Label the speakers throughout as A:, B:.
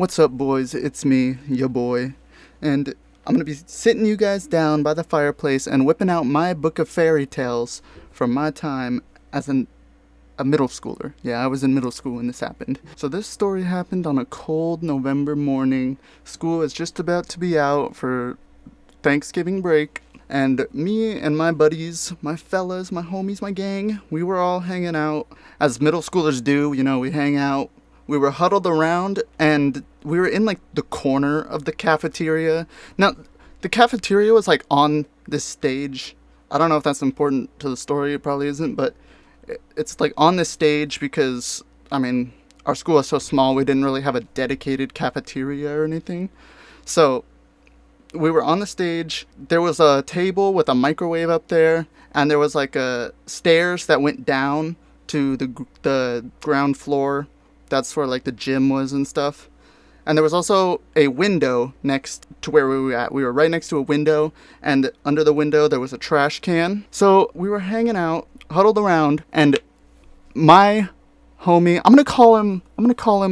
A: What's up, boys? It's me, your boy, and I'm gonna be sitting you guys down by the fireplace and whipping out my book of fairy tales from my time as a middle schooler. Yeah, I was in middle school when this happened. So this story happened on a cold November morning. School is just about to be out for Thanksgiving break, and me and my buddies, my fellas, my homies, my gang, we were all hanging out as middle schoolers do. You know, we hang out. We were huddled around, and we were in like the corner of the cafeteria. Now, the cafeteria was like on this stage. I don't know if that's important to the story. It probably isn't, but it's like on this stage because, I mean, our school is so small, we didn't really have a dedicated cafeteria or anything. So we were on the stage. There was a table with a microwave up there, and there was like a stairs that went down to the ground floor. That's where like the gym was and stuff. And there was also a window next to where we were at. We were right next to a window, and under the window there was a trash can. So we were hanging out, huddled around, and my homie, I'm gonna call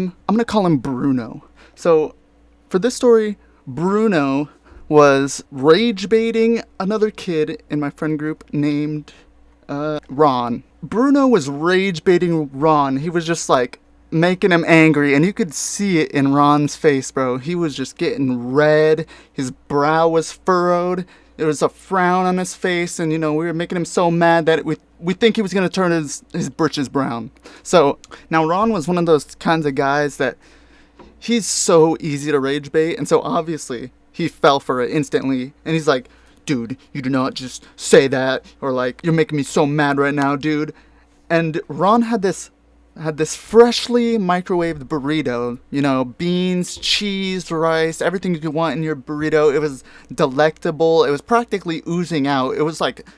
A: him Bruno. So for this story, Bruno was rage baiting another kid in my friend group named Ron. Bruno was rage baiting Ron. He was just like making him angry, and you could see it in Ron's face, bro. He was just getting red. His brow was furrowed. There was a frown on his face, and we were making him so mad that we think he was gonna turn his britches brown. So now Ron was one of those kinds of guys that he's so easy to rage bait, and so obviously he fell for it instantly, and he's like, dude, you do not just say that, or like, you're making me so mad right now, dude. And Ron had this freshly microwaved burrito, beans, cheese, rice, everything you could want in your burrito. It was delectable. It was practically oozing out. It was like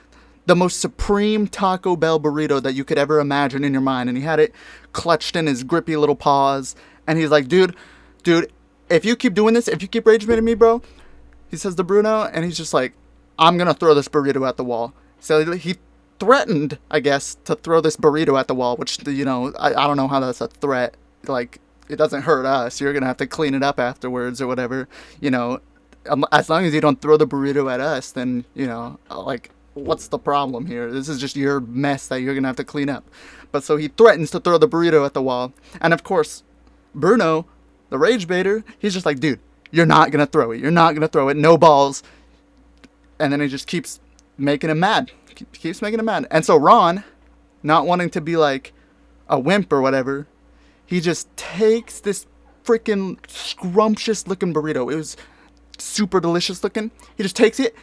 A: the most supreme Taco Bell burrito that you could ever imagine in your mind. And he had it clutched in his grippy little paws. And he's like, dude, if you keep doing this, if you keep rage baiting me, bro, he says to Bruno, and he's just like, I'm going to throw this burrito at the wall. So he threatened, I guess, to throw this burrito at the wall, which, I don't know how that's a threat. Like, it doesn't hurt us. You're going to have to clean it up afterwards or whatever. As long as you don't throw the burrito at us, then, like, what's the problem here? This is just your mess that you're going to have to clean up. But so he threatens to throw the burrito at the wall. And of course, Bruno, the rage baiter, he's just like, dude, you're not going to throw it. You're not going to throw it. No balls. And then he just keeps making him mad. Keeps making him mad. And so Ron, not wanting to be like a wimp or whatever, he just takes this freaking scrumptious looking burrito. It was super delicious looking. He just takes it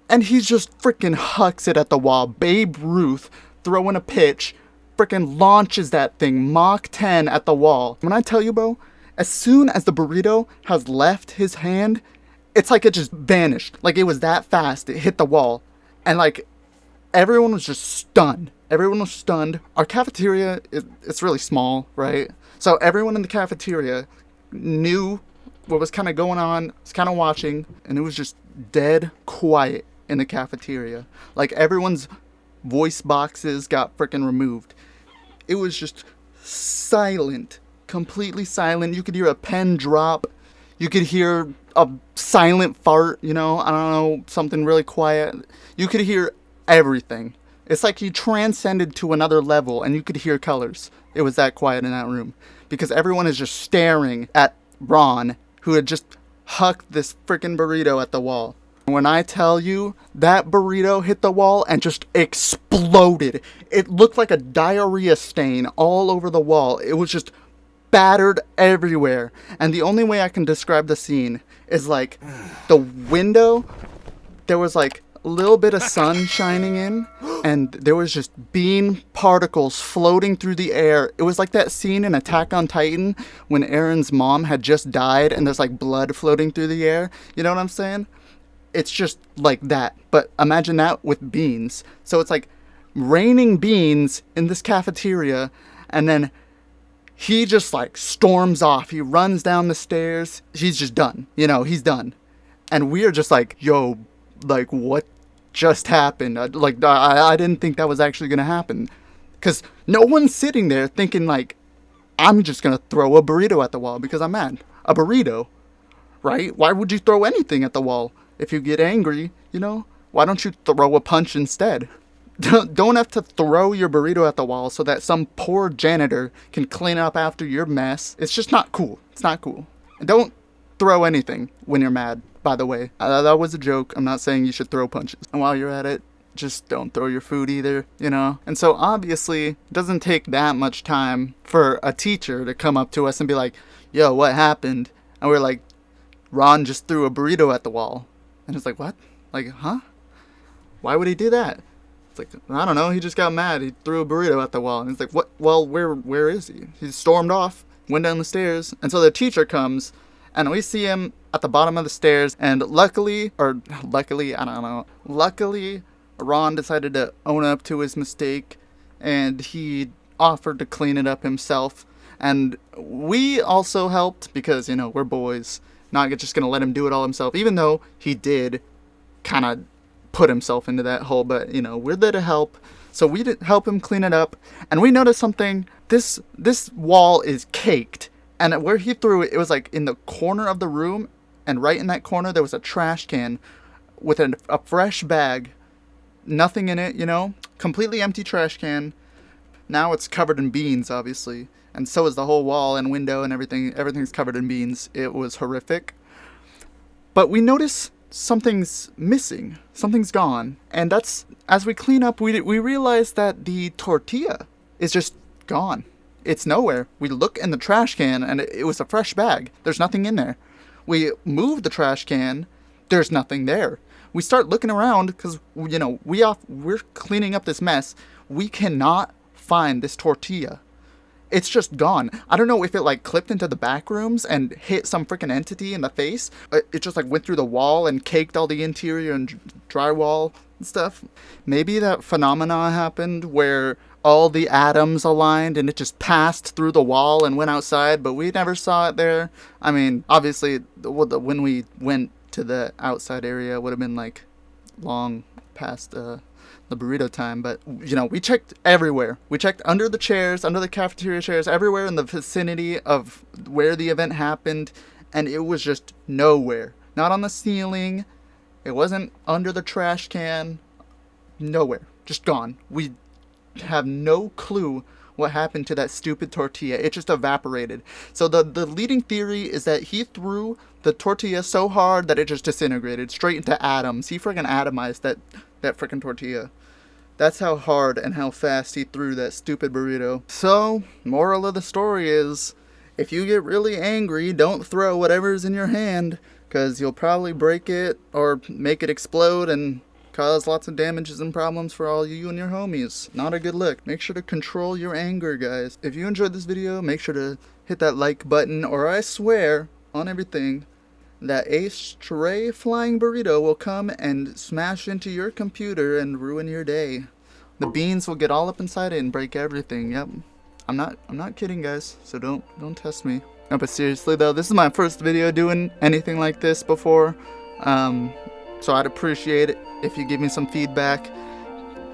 A: and he just freaking hucks it at the wall. Babe Ruth throwing a pitch, freaking launches that thing Mach 10 at the wall. When I tell you, bro, as soon as the burrito has left his hand, it's like it just vanished. Like it was that fast. It hit the wall. And like everyone was just stunned. Everyone was stunned. Our cafeteria, it's really small, right? So everyone in the cafeteria knew what was kind of going on, was kind of watching, and it was just dead quiet in the cafeteria. Like everyone's voice boxes got freaking removed. It was just silent, completely silent. You could hear a pen drop. You could hear a silent fart, I don't know, something really quiet. You could hear everything. It's like you transcended to another level and you could hear colors. It was that quiet in that room because everyone is just staring at Ron, who had just hucked this freaking burrito at the wall. When I tell you that burrito hit the wall and just exploded, it looked like a diarrhea stain all over the wall. It was just battered everywhere. And the only way I can describe the scene is like the window, there was like a little bit of sun shining in, and there was just bean particles floating through the air. It was like that scene in Attack on Titan when Aaron's mom had just died and there's like blood floating through the air. You know what I'm saying? It's just like that. But imagine that with beans. So it's like raining beans in this cafeteria, and then he just like storms off. He runs down the stairs. He's just done. He's done. And we are just like, yo, like what just happened? I didn't think that was actually going to happen. Because no one's sitting there thinking like, I'm just gonna throw a burrito at the wall because I'm mad. A burrito, right? Why would you throw anything at the wall if you get angry, you know? Why don't you throw a punch instead? Don't have to throw your burrito at the wall so that some poor janitor can clean up after your mess. It's just not cool. It's not cool. And don't throw anything when you're mad, by the way. That was a joke. I'm not saying you should throw punches. And while you're at it, just don't throw your food either, you know? And so obviously, it doesn't take that much time for a teacher to come up to us and be like, yo, what happened? And we're like, Ron just threw a burrito at the wall. And it's like, what? Like, huh? Why would he do that? It's like, I don't know, he just got mad. He threw a burrito at the wall. And it's like, what? Well, where is he? He stormed off, went down the stairs. And so the teacher comes, and we see him at the bottom of the stairs. And luckily, I don't know. Luckily, Ron decided to own up to his mistake, and he offered to clean it up himself. And we also helped because, you know, we're boys. Not just going to let him do it all himself, even though he did kind of put himself into that hole. But, you know, we're there to help. So we did help him clean it up. And we noticed something. This wall is caked. And where he threw it, it was like in the corner of the room. And right in that corner, there was a trash can with a fresh bag. Nothing in it, you know, completely empty trash can. Now it's covered in beans, obviously, and so is the whole wall and window and everything. Everything's covered in beans. It was horrific. But we notice something's missing, something's gone, and that's, as we clean up, we realize that the tortilla is just gone. It's nowhere. We look in the trash can, and it was a fresh bag. There's nothing in there. We move the trash can. There's nothing there. We start looking around because, you know, we're cleaning up this mess. We cannot find this tortilla. It's just gone. I don't know if it like clipped into the back rooms and hit some freaking entity in the face. It just like went through the wall and caked all the interior and drywall and stuff. Maybe that phenomena happened where all the atoms aligned and it just passed through the wall and went outside, but we never saw it there. I mean, obviously, when we went to the outside area, would have been like long past the burrito time. But, you know, we checked everywhere. We checked under the chairs, under the cafeteria chairs, everywhere in the vicinity of where the event happened, and it was just nowhere. Not on the ceiling. It wasn't under the trash can. Nowhere. Just gone. We have no clue what happened to that stupid tortilla. It just evaporated. So the leading theory is that he threw the tortilla so hard that it just disintegrated straight into atoms. He freaking atomized that freaking tortilla. That's how hard and how fast he threw that stupid burrito. So, moral of the story is, if you get really angry, don't throw whatever's in your hand, because you'll probably break it or make it explode and cause lots of damages and problems for all you and your homies. Not a good look. Make sure to control your anger, guys. If you enjoyed this video, make sure to hit that like button, or I swear on everything that a stray flying burrito will come and smash into your computer and ruin your day. The beans will get all up inside it and break everything. Yep. I'm not kidding, guys. So don't test me. No, but seriously though, this is my first video doing anything like this before. So I'd appreciate it if you give me some feedback.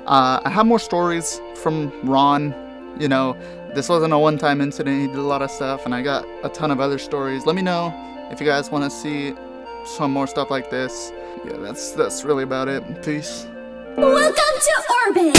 A: I have more stories from Ron. You know, this wasn't a one-time incident. He did a lot of stuff, and I got a ton of other stories. Let me know if you guys want to see some more stuff like this. Yeah, that's really about it. Peace.
B: Welcome to Orbit!